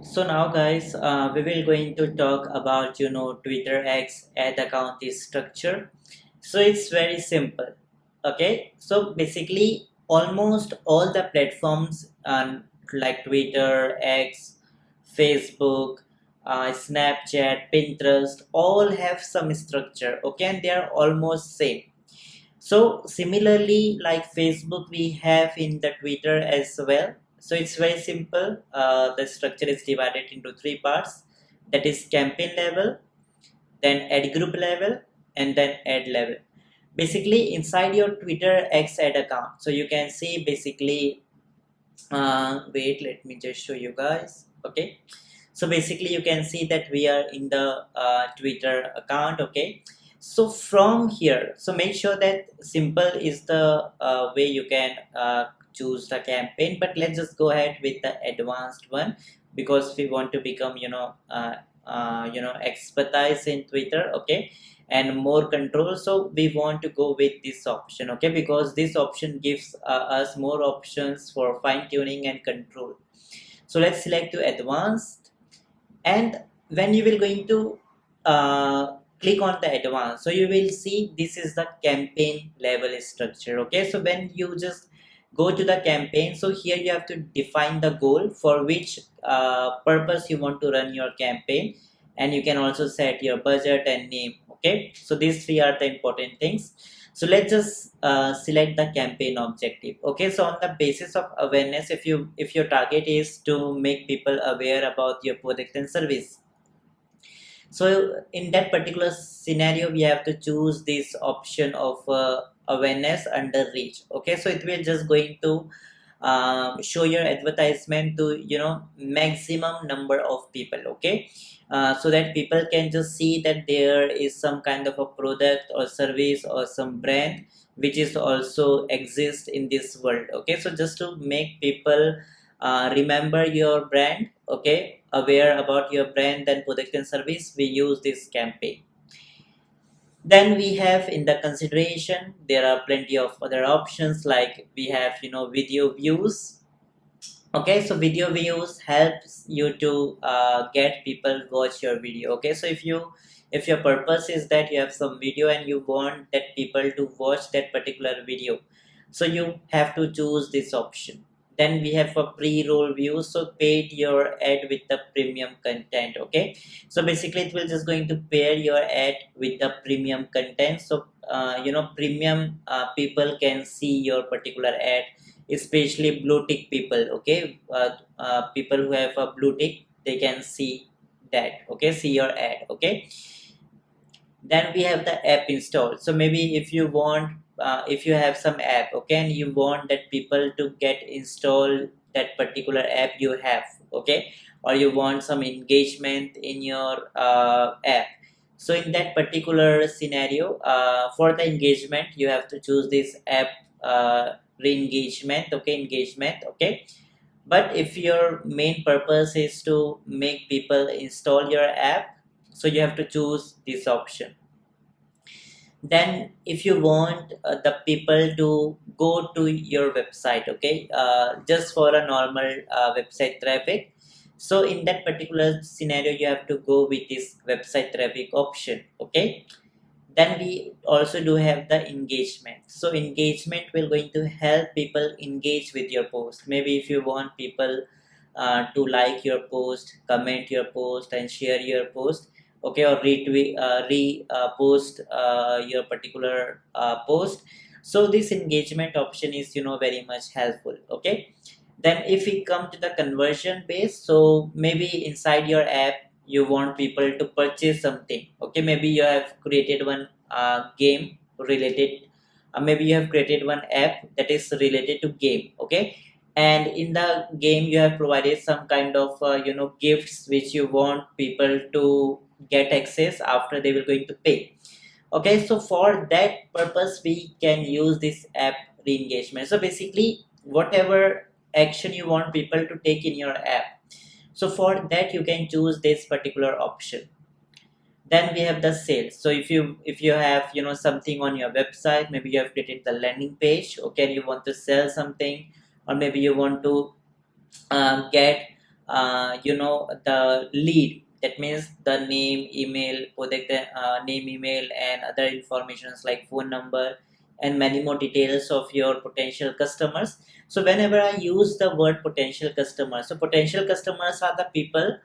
So now guys, we will going to talk about Twitter X ad account is structure. So it's very simple. Okay, so basically almost all the platforms like Twitter, X, Facebook, Snapchat, Pinterest all have some structure. Okay, and they are almost same. So similarly, like Facebook, we have in the Twitter as well. So it's very simple. The structure is divided into three parts. That is campaign level, then ad group level, and then ad level. Basically, inside your Twitter X ad account, so you can see basically. Wait, let me just show you guys. Okay, so basically you can see that we are in the Twitter account. Okay, so from here, so make sure that simple is the way you can choose the campaign, but let's just go ahead with the advanced one because we want to become expertise in Twitter. Okay, and more control, so we want to go with this option. Okay, because this option gives us more options for fine tuning and control. So let's select to advanced, and when you will going to click on the advanced, so you will see this is the campaign level structure. Okay, so when you just go to the campaign, so here you have to define the goal for which purpose you want to run your campaign, and you can also set your budget and name. Okay, so these three are the important things. So let's just select the campaign objective. Okay, so on the basis of awareness, if your target is to make people aware about your product and service, so in that particular scenario we have to choose this option of awareness under reach. Okay, so it will just going to show your advertisement to maximum number of people. Okay, so that people can just see that there is some kind of a product or service or some brand which is also exist in this world. Okay, so just to make people remember your brand, okay, aware about your brand and product and service, we use this campaign. Then we have in the consideration, there are plenty of other options, like we have video views. Okay, so video views helps you to get people watch your video. Okay, so if your purpose is that you have some video and you want that people to watch that particular video, so you have to choose this option. Then we have a pre-roll view, so paid your ad with the premium content. Okay, so basically it will just going to pair your ad with the premium content. So premium people can see your particular ad, especially blue tick people. Okay, people who have a blue tick, they can see that. Okay, see your ad. Okay, then we have the app installed. So maybe if you want, if you have some app, okay, and you want that people to get install that particular app you have. Okay, or you want some engagement in your app, so in that particular scenario, for the engagement you have to choose this app re-engagement. Okay, engagement. Okay, but if your main purpose is to make people install your app, so you have to choose this option. Then if you want the people to go to your website, okay, just for a normal website traffic, so in that particular scenario you have to go with this website traffic option. Okay, then we also do have the engagement. So engagement will going to help people engage with your post. Maybe if you want people to like your post, comment your post, and share your post, okay, or retweet, post your particular post. So this engagement option is very much helpful. Okay, then if we come to the conversion base, so maybe inside your app you want people to purchase something. Okay, maybe you have created one game related, maybe you have created one app that is related to game. Okay, and in the game you have provided some kind of gifts which you want people to get access after they will going to pay. Okay, so for that purpose we can use this app re-engagement. So basically whatever action you want people to take in your app, so for that you can choose this particular option. Then we have the sales. So if you have something on your website, maybe you have created the landing page. Okay, you want to sell something, or maybe you want to get the lead, that means the name, email, product name, email, and other informations like phone number and many more details of your potential customers. So whenever I use the word potential customers, so potential customers are the people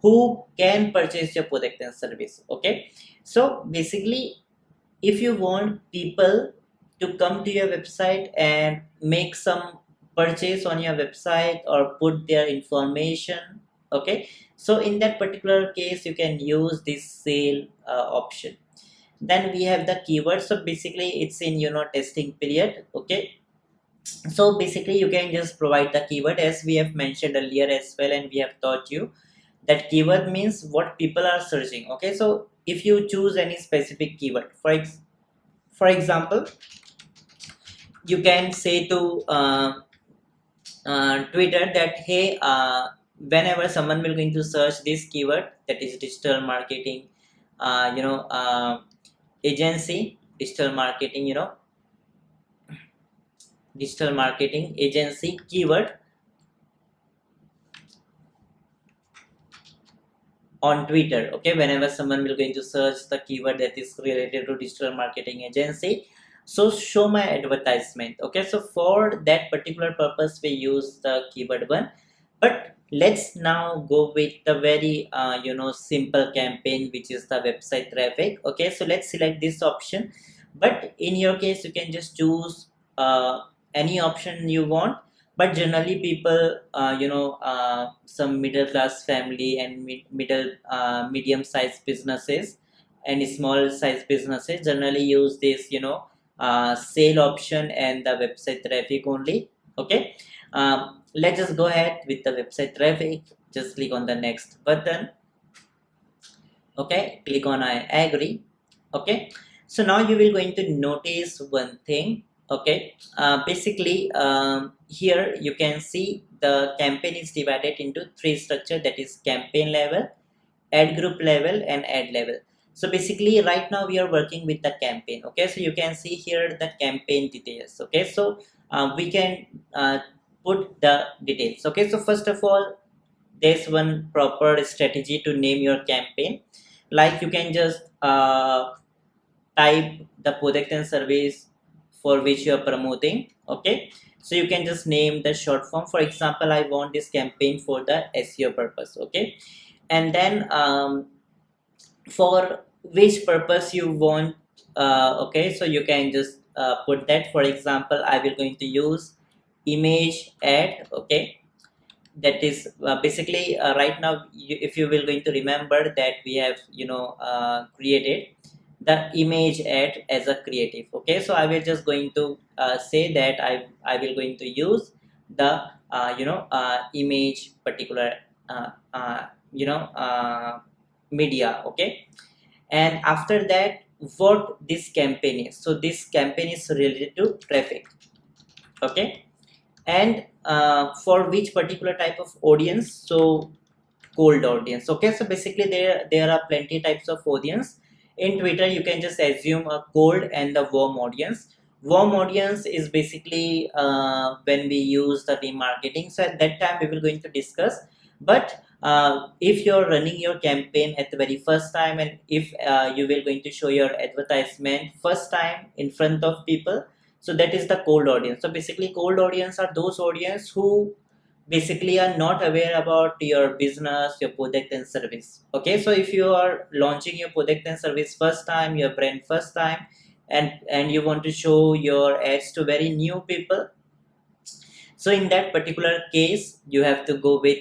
who can purchase your product and service. Okay, so basically if you want people to come to your website and make some purchase on your website or put their information, okay, so in that particular case you can use this sale option. Then we have the keyword. So basically it's in testing period. Okay, so basically you can just provide the keyword as we have mentioned earlier as well, and we have taught you that keyword means what people are searching. Okay, so if you choose any specific keyword, for example, you can say to Twitter that, hey, whenever someone will going to search this keyword, that is digital marketing agency, digital marketing agency keyword on Twitter. Okay, whenever someone will going to search the keyword that is related to digital marketing agency, so show my advertisement. Okay, so for that particular purpose we use the keyword one. But let's now go with the very simple campaign, which is the website traffic. Okay, so let's select this option, but in your case you can just choose any option you want. But generally people some middle class family and middle medium sized businesses and small sized businesses generally use this sale option and the website traffic only. Okay, let's just go ahead with the website traffic. Just click on the next button. Okay, click on I agree. Okay, so now you will going to notice one thing. Okay, basically here you can see the campaign is divided into three structure, that is campaign level, ad group level, and ad level. So basically right now we are working with the campaign. Okay, so you can see here the campaign details. Okay, so we can put the details. Okay, so first of all, there's one proper strategy to name your campaign. Like you can just type the product and service for which you are promoting. Okay, so you can just name the short form. For example, I want this campaign for the SEO purpose. Okay, and then for which purpose you want, okay, so you can just put that. For example, I will going to use image ad. Okay, that is basically right now if you will going to remember that we have created the image ad as a creative. Okay, so I will just going to say that I will going to use the image particular uh, uh, you know uh, media. Okay, and after that what this campaign is, so this campaign is related to traffic. Okay, and for which particular type of audience, so cold audience. Okay, so basically there are plenty types of audience in Twitter. You can just assume a cold and the warm audience. Warm audience is basically when we use the remarketing, so at that time we will going to discuss. But if you're running your campaign at the very first time, and if you will going to show your advertisement first time in front of people, so that is the cold audience. So basically cold audience are those audience who basically are not aware about your business, your product and service. Okay, so if you are launching your product and service first time, your brand first time, and you want to show your ads to very new people, so in that particular case you have to go with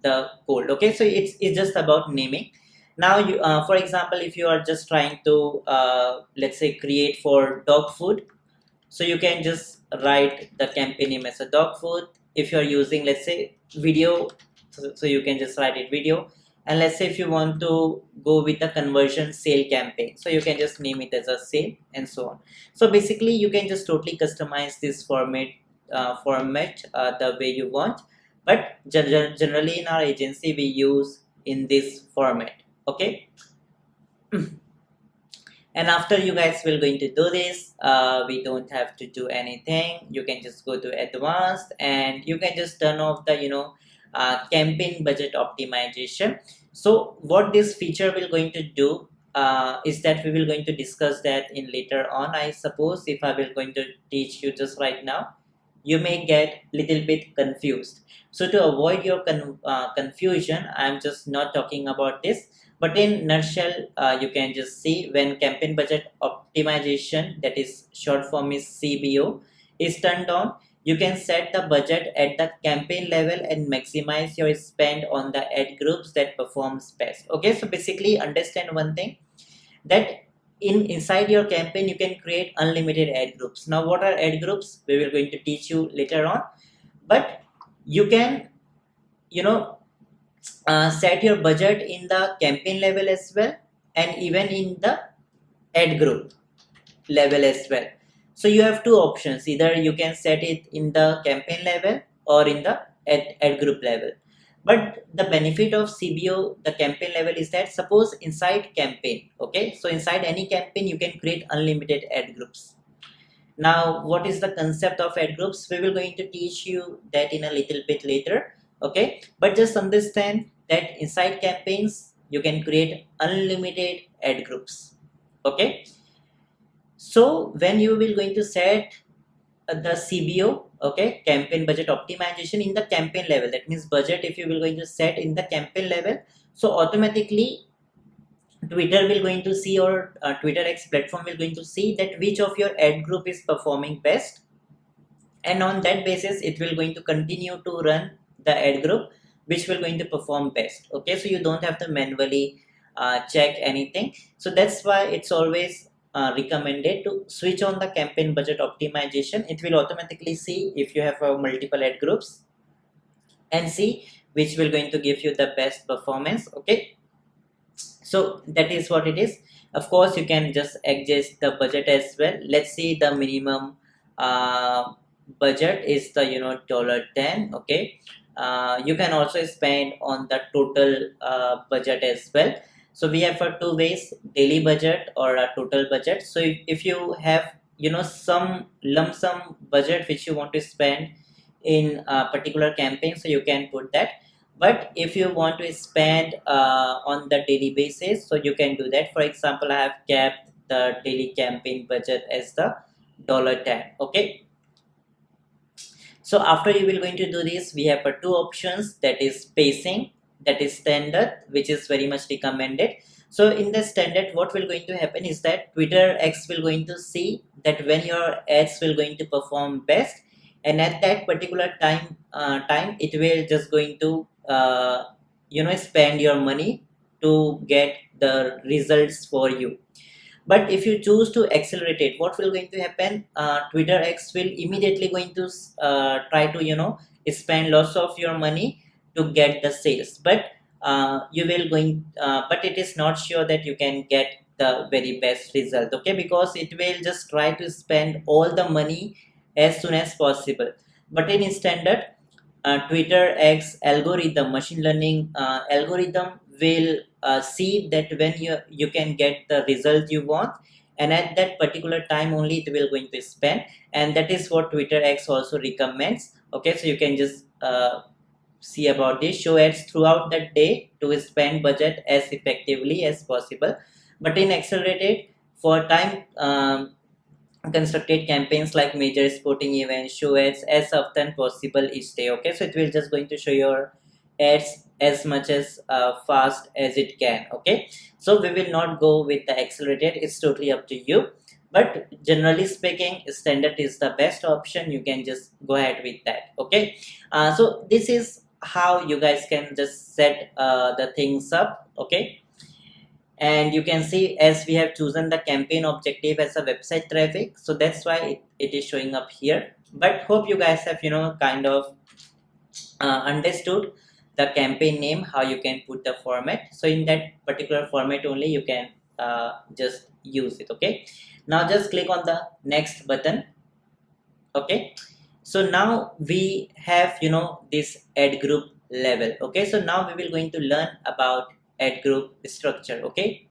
the cold. Okay, so it's just about naming. Now you for example, if you are just trying to let's say create for dog food, so you can just write the campaign name as a dog food. If you're using, let's say, video, so you can just write it video. And let's say if you want to go with the conversion sale campaign, so you can just name it as a sale, and so on. So basically you can just totally customize this format the way you want. But generally in our agency we use in this format. Okay, and after you guys will going to do this, we don't have to do anything. You can just go to advanced and you can just turn off the campaign budget optimization. So what this feature will going to do is that we will going to discuss that in later on. I suppose if I will going to teach you just right now, you may get little bit confused. So to avoid your confusion, I'm just not talking about this. But in nutshell, you can just see when campaign budget optimization, that is short form is CBO, is turned on, you can set the budget at the campaign level and maximize your spend on the ad groups that performs best. Okay, so basically understand one thing, that inside your campaign you can create unlimited ad groups. Now what are ad groups, we will going to teach you later on, but you can set your budget in the campaign level as well, and even in the ad group level as well. So you have two options, either you can set it in the campaign level or in the ad group level. But the benefit of CBO, the campaign level, is that suppose inside campaign, okay, so inside any campaign you can create unlimited ad groups. Now what is the concept of ad groups, we will going to teach you that in a little bit later, okay, but just understand that inside campaigns you can create unlimited ad groups. Okay, so when you will going to set the CBO, okay, campaign budget optimization, in the campaign level, that means budget if you will going to set in the campaign level, so automatically Twitter will going to see, or Twitter X platform will going to see that which of your ad group is performing best, and on that basis it will going to continue to run the ad group which will going to perform best. Okay, so you don't have to manually check anything. So that's why it's always recommended to switch on the campaign budget optimization. It will automatically see if you have multiple ad groups and see which will going to give you the best performance. Okay, so that is what it is. Of course you can just adjust the budget as well. Let's see, the minimum budget is the $10. Okay, you can also spend on the total budget as well. So we have for two ways, daily budget or a total budget. So if you have some lump sum budget which you want to spend in a particular campaign, so you can put that. But if you want to spend on the daily basis, so you can do that. For example, I have kept the daily campaign budget as the $10. Okay, so after you will going to do this, we have two options, that is pacing, that is standard, which is very much recommended. So in the standard, what will going to happen is that Twitter X will going to see that when your ads will going to perform best, and at that particular time it will just going to spend your money to get the results for you. But if you choose to accelerate it, what will going to happen, Twitter X will immediately going to try to spend lots of your money to get the sales, but but it is not sure that you can get the very best result. Okay, because it will just try to spend all the money as soon as possible. But in standard, Twitter X algorithm, machine learning algorithm will see that when you can get the result you want, and at that particular time only it will going to spend, and that is what Twitter X also recommends. Okay, so you can just see about this, show ads throughout the day to spend budget as effectively as possible. But in accelerated, for time constructed campaigns like major sporting events, show ads as often possible each day. Okay, so it will just going to show your ads as much as fast as it can. Okay, so we will not go with the accelerated, it's totally up to you, but generally speaking standard is the best option. You can just go ahead with that. Okay, so this is how you guys can just set the things up. Okay, and you can see as we have chosen the campaign objective as a website traffic, so that's why it is showing up here. But hope you guys have kind of understood the campaign name, how you can put the format. So in that particular format only you can just use it. Okay, now just click on the next button. Okay, so now we have this ad group level. Okay, so now we will going to learn about ad group structure. Okay,